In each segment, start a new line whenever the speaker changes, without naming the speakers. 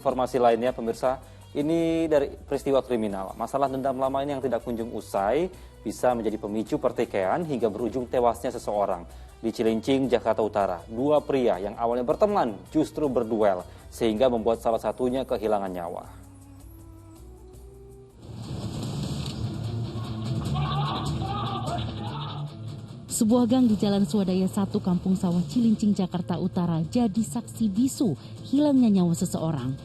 Informasi lainnya pemirsa, ini dari peristiwa kriminal. Masalah dendam lama ini yang tidak kunjung usai bisa menjadi pemicu pertikaian hingga berujung tewasnya seseorang. Di Cilincing, Jakarta Utara, dua pria yang awalnya berteman justru berduel sehingga membuat salah satunya kehilangan nyawa.
Sebuah gang di Jalan Swadaya 1 Kampung Sawah Cilincing, Jakarta Utara jadi saksi bisu hilangnya nyawa seseorang.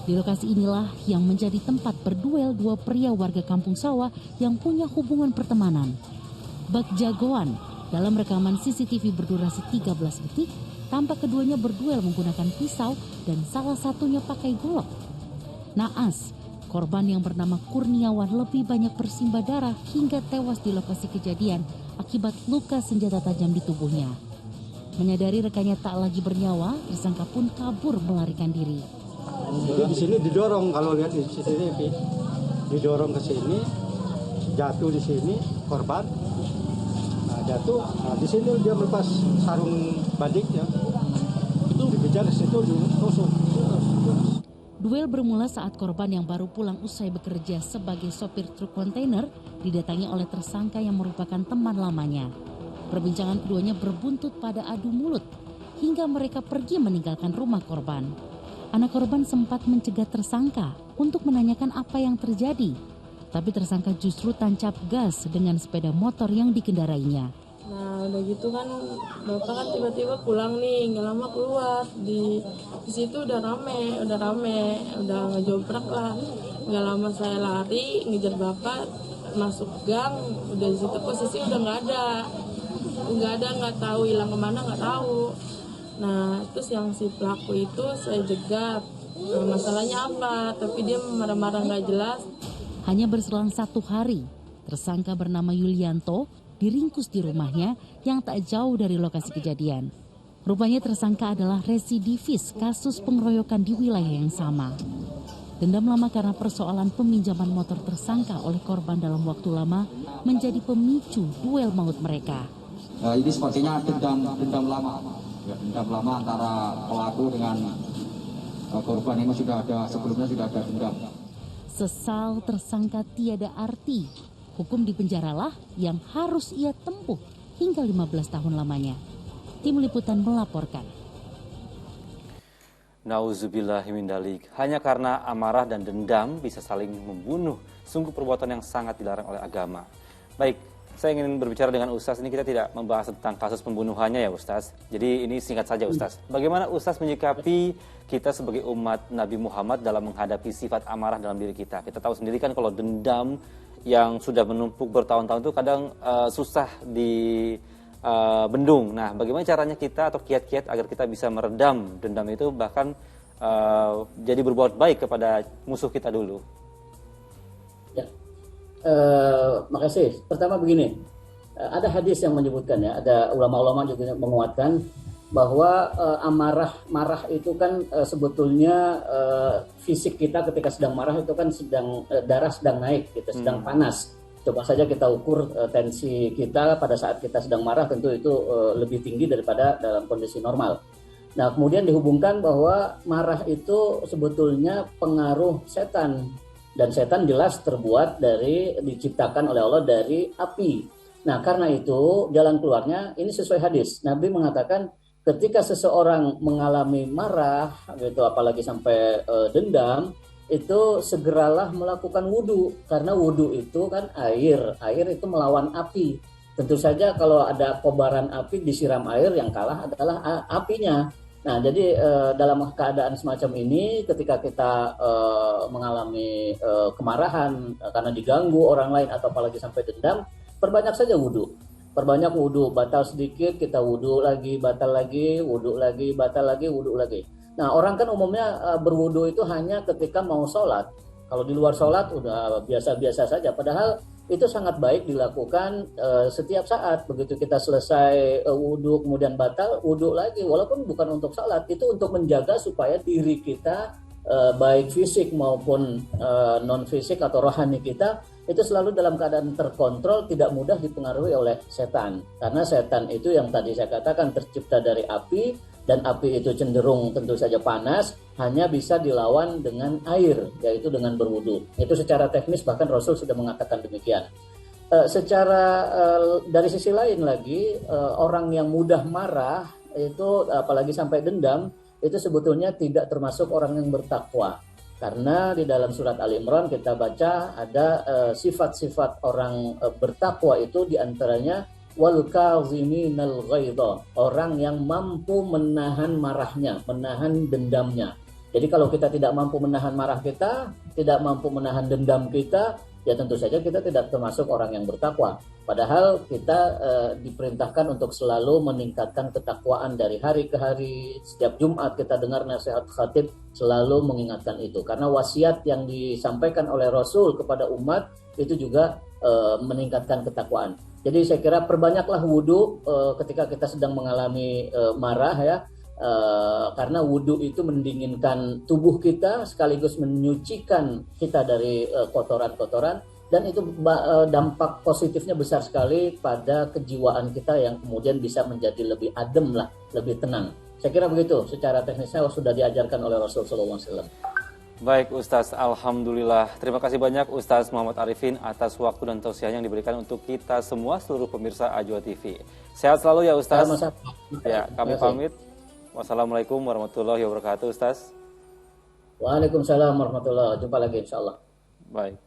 Di lokasi inilah yang menjadi tempat berduel dua pria warga Kampung Sawah yang punya hubungan pertemanan. Bak jagoan, dalam rekaman CCTV berdurasi 13 detik, tampak keduanya berduel menggunakan pisau dan salah satunya pakai golok. Naas, korban yang bernama Kurniawan lebih banyak bersimbah darah hingga tewas di lokasi kejadian akibat luka senjata tajam di tubuhnya. Menyadari rekannya tak lagi bernyawa, tersangka pun kabur melarikan diri.
Jadi di sini didorong, kalau lihat di CCTV, didorong ke sini, jatuh di sini korban. Nah, jatuh, di sini dia melepas sarung badiknya. Itu dikejar ke situ ditusuk.
Duel bermula saat korban yang baru pulang usai bekerja sebagai sopir truk kontainer didatangi oleh tersangka yang merupakan teman lamanya. Perbincangan keduanya berbuntut pada adu mulut hingga mereka pergi meninggalkan rumah korban. Anak korban sempat mencegat tersangka untuk menanyakan apa yang terjadi, tapi tersangka justru tancap gas dengan sepeda motor yang dikendarainya.
Nah udah gitu kan bapak kan tiba-tiba pulang nih, nggak lama keluar di situ udah rame, udah ngejobrak lah. Nggak lama saya lari ngejar bapak masuk gang, udah di situ posisi udah nggak tahu hilang kemana, nggak tahu. Nah terus yang si pelaku itu saya jegat, masalahnya apa, tapi dia marah-marah nggak jelas.
Hanya berselang 1 hari, tersangka bernama Yulianto diringkus di rumahnya yang tak jauh dari lokasi kejadian. Rupanya tersangka adalah residivis kasus pengeroyokan di wilayah yang sama. Dendam lama karena persoalan peminjaman motor tersangka oleh korban dalam waktu lama menjadi pemicu duel maut mereka.
Ini sepertinya dendam lama. Ya, dendam lama antara pelaku dengan korban ini sebelumnya sudah ada dendam.
Sesal tersangka tiada arti. Hukum di penjaralah yang harus ia tempuh hingga 15 tahun lamanya. Tim Liputan melaporkan.
Nauzubillahimindzalik. Hanya karena amarah dan dendam bisa saling membunuh. Sungguh perbuatan yang sangat dilarang oleh agama. Baik, saya ingin berbicara dengan Ustaz. Ini kita tidak membahas tentang kasus pembunuhannya ya Ustaz. Jadi ini singkat saja Ustaz. Bagaimana Ustaz menyikapi kita sebagai umat Nabi Muhammad dalam menghadapi sifat amarah dalam diri kita? Kita tahu sendiri kan kalau dendam yang sudah menumpuk bertahun-tahun itu kadang susah dibendung. Nah, bagaimana caranya kita atau kiat-kiat agar kita bisa meredam dendam itu bahkan jadi berbuat baik kepada musuh kita dulu?
Ya. Makasih. Pertama begini, ada hadis yang menyebutkan ya, ada ulama-ulama juga menguatkan bahwa marah itu kan sebetulnya fisik kita ketika sedang marah itu kan darah sedang naik, kita sedang panas. Coba saja kita ukur tensi kita pada saat kita sedang marah, tentu itu lebih tinggi daripada dalam kondisi normal. Nah, kemudian dihubungkan bahwa marah itu sebetulnya pengaruh setan. Dan setan jelas diciptakan oleh Allah dari api. Nah, karena itu jalan keluarnya ini sesuai hadis. Nabi mengatakan ketika seseorang mengalami marah, gitu, apalagi sampai dendam, itu segeralah melakukan wudu. Karena wudu itu kan air itu melawan api. Tentu saja kalau ada kobaran api disiram air, yang kalah adalah apinya. Nah, jadi dalam keadaan semacam ini, ketika kita mengalami kemarahan karena diganggu orang lain atau apalagi sampai dendam, perbanyak saja wudhu. Perbanyak wudhu, batal sedikit, kita wudhu lagi, batal lagi, wudhu lagi, batal lagi, wudhu lagi. Nah, orang kan umumnya berwudhu itu hanya ketika mau sholat. Kalau di luar sholat udah biasa-biasa saja, padahal itu sangat baik dilakukan setiap saat. Begitu kita selesai wudhu kemudian batal, wudhu lagi, walaupun bukan untuk salat, itu untuk menjaga supaya diri kita baik fisik maupun non fisik atau rohani kita itu selalu dalam keadaan terkontrol, tidak mudah dipengaruhi oleh setan. Karena setan itu yang tadi saya katakan tercipta dari api, dan api itu cenderung tentu saja panas. hanya bisa dilawan dengan air, yaitu dengan berwudu. Itu secara teknis bahkan Rasul sudah mengatakan demikian. Dari sisi lain lagi, orang yang mudah marah itu apalagi sampai dendam itu sebetulnya tidak termasuk orang yang bertakwa. Karena di dalam surat Ali Imran kita baca ada sifat-sifat orang bertakwa itu diantaranya wal kaziminal ghaidha, orang yang mampu menahan marahnya, menahan dendamnya. Jadi kalau kita tidak mampu menahan marah kita, tidak mampu menahan dendam kita, ya tentu saja kita tidak termasuk orang yang bertakwa. Padahal kita diperintahkan untuk selalu meningkatkan ketakwaan dari hari ke hari. Setiap Jumat kita dengar nasihat khatib selalu mengingatkan itu. Karena wasiat yang disampaikan oleh Rasul kepada umat itu juga meningkatkan ketakwaan. Jadi saya kira perbanyaklah wudu ketika kita sedang mengalami marah ya. Karena wudhu itu mendinginkan tubuh kita sekaligus menyucikan kita dari kotoran-kotoran, dan itu dampak positifnya besar sekali pada kejiwaan kita yang kemudian bisa menjadi lebih adem lah, lebih tenang. Saya kira begitu secara teknisnya sudah diajarkan oleh Rasulullah SAW.
Baik Ustaz, Alhamdulillah. Terima kasih banyak Ustaz Muhammad Arifin atas waktu dan tausiah yang diberikan untuk kita semua seluruh pemirsa Ajwa TV. Sehat selalu ya Ustaz. Ya, kami pamit. Wassalamualaikum warahmatullahi wabarakatuh, Ustaz.
Waalaikumsalam warahmatullahi wabarakatuh. Jumpa lagi insya Allah.
Baik.